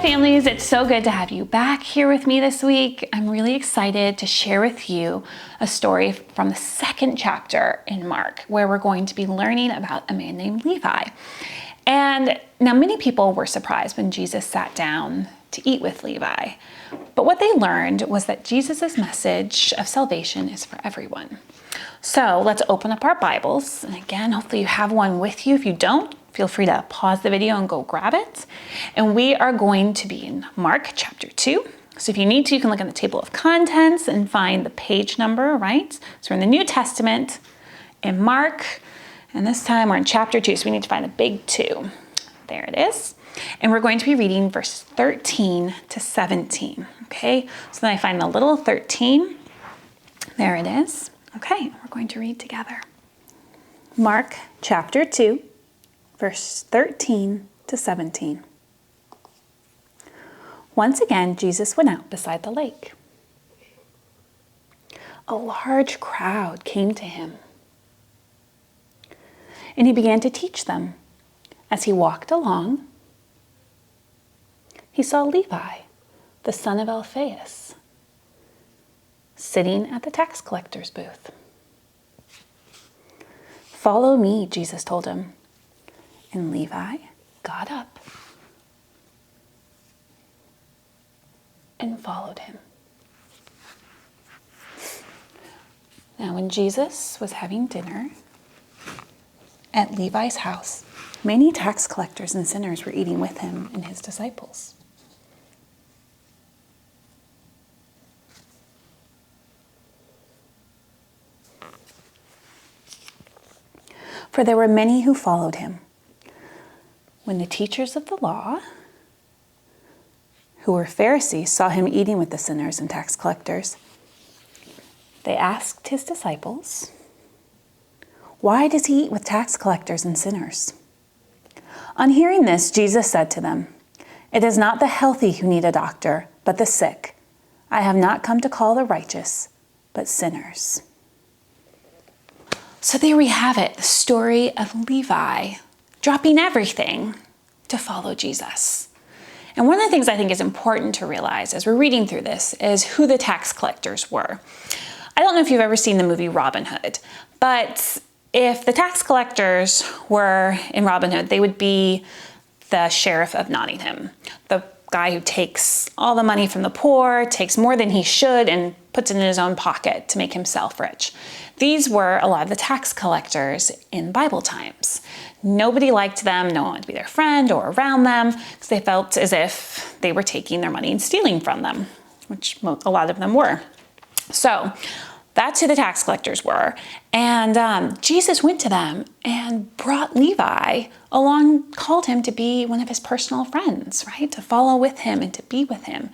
families, it's so good to have you back here with me this week. I'm really excited to share with you a story from the second chapter in Mark, where we're going to be learning about a man named Levi. And now many people were surprised when Jesus sat down to eat with Levi. But what they learned was that Jesus' message of salvation is for everyone. So let's open up our Bibles. And again, hopefully you have one with you. If you don't, feel free to pause the video and go grab it. And we are going to be in Mark chapter 2. So if you need to, you can look in the table of contents and find the page number, right? So we're in the New Testament in Mark, and this time we're in chapter 2, so we need to find the big 2. There it is. And we're going to be reading verses 13 to 17, okay? So then I find the little 13. There it is. Okay, we're going to read together. Mark chapter 2. Verse 13 to 17. Once again, Jesus went out beside the lake. A large crowd came to him, and he began to teach them. As he walked along, he saw Levi, the son of Alphaeus, sitting at the tax collector's booth. "Follow me," Jesus told him. And Levi got up and followed him. Now, when Jesus was having dinner at Levi's house, many tax collectors and sinners were eating with him and his disciples. For there were many who followed him. When the teachers of the law, who were Pharisees, saw him eating with the sinners and tax collectors, they asked his disciples, "Why does he eat with tax collectors and sinners?" On hearing this, Jesus said to them, "It is not the healthy who need a doctor, but the sick. I have not come to call the righteous, but sinners." So there we have it, the story of Levi dropping everything to follow Jesus. And one of the things I think is important to realize as we're reading through this is who the tax collectors were. I don't know if you've ever seen the movie Robin Hood, but if the tax collectors were in Robin Hood, they would be the sheriff of Nottingham, the guy who takes all the money from the poor, takes more than he should, and puts it in his own pocket to make himself rich. These were a lot of the tax collectors in Bible times. Nobody liked them, no one wanted to be their friend or around them, because they felt as if they were taking their money and stealing from them, which a lot of them were. So that's who the tax collectors were. And Jesus went to them and brought Levi along, called him to be one of his personal friends, right? To follow with him and to be with him.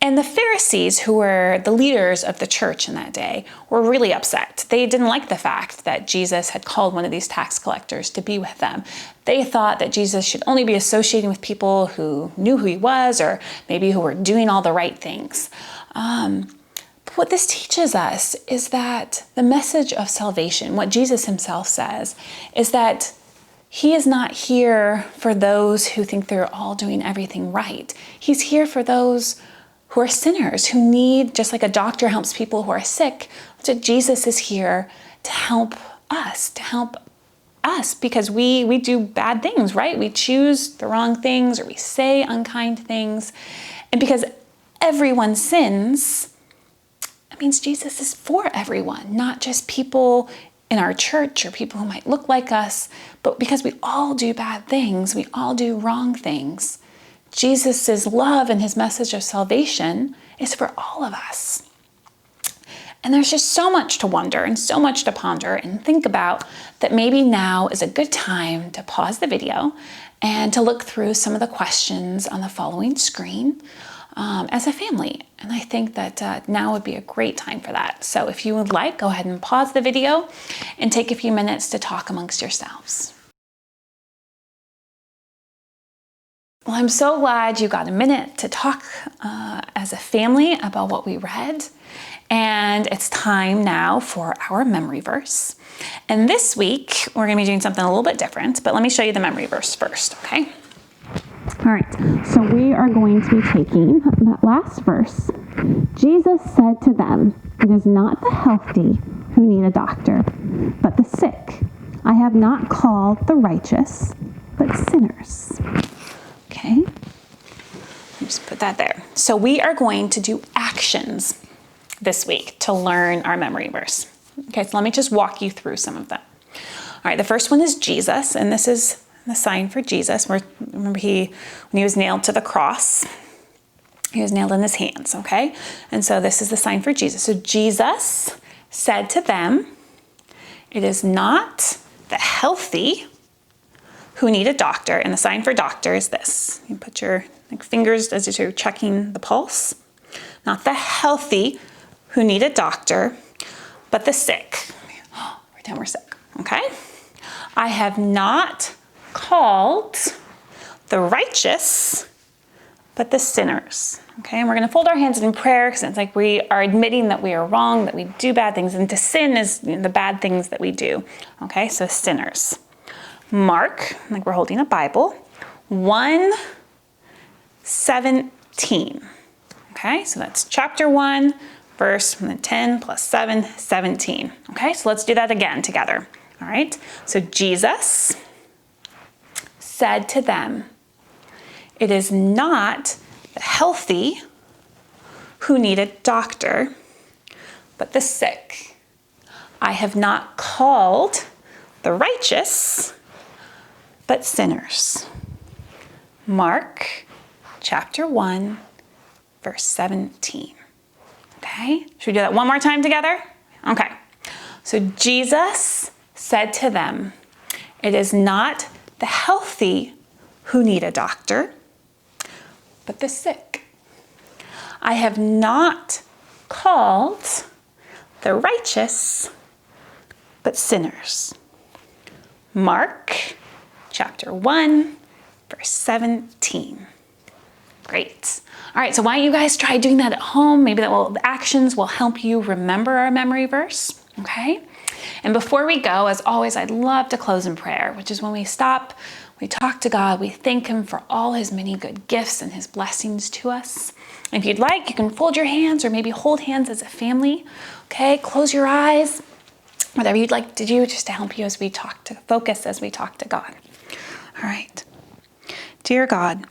And the Pharisees, who were the leaders of the church in that day, were really upset. They didn't like the fact that Jesus had called one of these tax collectors to be with them. They thought that Jesus should only be associating with people who knew who he was, or maybe who were doing all the right things. But what this teaches us is that the message of salvation, what Jesus himself says, is that he is not here for those who think they're all doing everything right. He's here for those who are sinners, who need, just like a doctor helps people who are sick, so Jesus is here to help us because we do bad things, right? We choose the wrong things, or we say unkind things. And because everyone sins, it means Jesus is for everyone, not just people in our church or people who might look like us, but because we all do bad things, we all do wrong things. Jesus' love and his message of salvation is for all of us. And there's just so much to wonder and so much to ponder and think about that maybe now is a good time to pause the video and to look through some of the questions on the following screen as a family. And I think that now would be a great time for that. So if you would like, go ahead and pause the video and take a few minutes to talk amongst yourselves. Well, I'm so glad you got a minute to talk as a family about what we read. And it's time now for our memory verse. And this week, we're going to be doing something a little bit different, but let me show you the memory verse first, okay? All right, so we are going to be taking that last verse. Jesus said to them, "It is not the healthy who need a doctor, but the sick. I have not called the righteous, but sinners." Okay, just put that there. So we are going to do actions this week to learn our memory verse. Okay, so let me just walk you through some of them. All right, the first one is Jesus, and this is the sign for Jesus. Remember, when he was nailed to the cross, he was nailed in his hands, okay? And so this is the sign for Jesus. So Jesus said to them, "It is not the healthy who need a doctor," and the sign for doctor is this. You put your fingers as you're checking the pulse. "Not the healthy who need a doctor, but the sick." Pretend we're sick, okay? "I have not called the righteous, but the sinners." Okay, and we're going to fold our hands in prayer because it's like we are admitting that we are wrong, that we do bad things, and to sin is the bad things that we do. Okay, so sinners. Mark, like we're holding a Bible, 1:17. Okay, so that's chapter 1, verse 10 plus 7, 17. Okay, so let's do that again together. All right, so Jesus said to them, "It is not the healthy who need a doctor, but the sick. I have not called the righteous, but sinners." Mark chapter 1, verse 17. Okay, should we do that one more time together? Okay, so Jesus said to them, "It is not the healthy who need a doctor, but the sick. I have not called the righteous, but sinners." Mark chapter 1, verse 17. Great. All right, so why don't you guys try doing that at home? Maybe the actions will help you remember our memory verse, okay? And before we go, as always, I'd love to close in prayer, which is when we stop, we talk to God, we thank him for all his many good gifts and his blessings to us. And if you'd like, you can fold your hands or maybe hold hands as a family, okay? Close your eyes, whatever you'd like to do just to help you as we focus as we talk to God. All right. Dear God,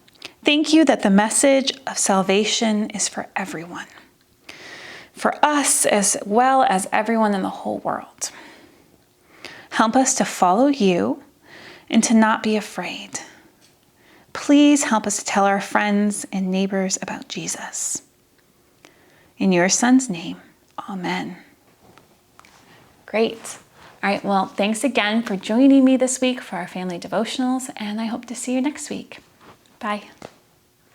thank you that the message of salvation is for everyone, for us as well as everyone in the whole world. Help us to follow you and to not be afraid. Please help us to tell our friends and neighbors about Jesus. In your Son's name, amen. Great. All right, well, thanks again for joining me this week for our family devotionals, and I hope to see you next week. Bye.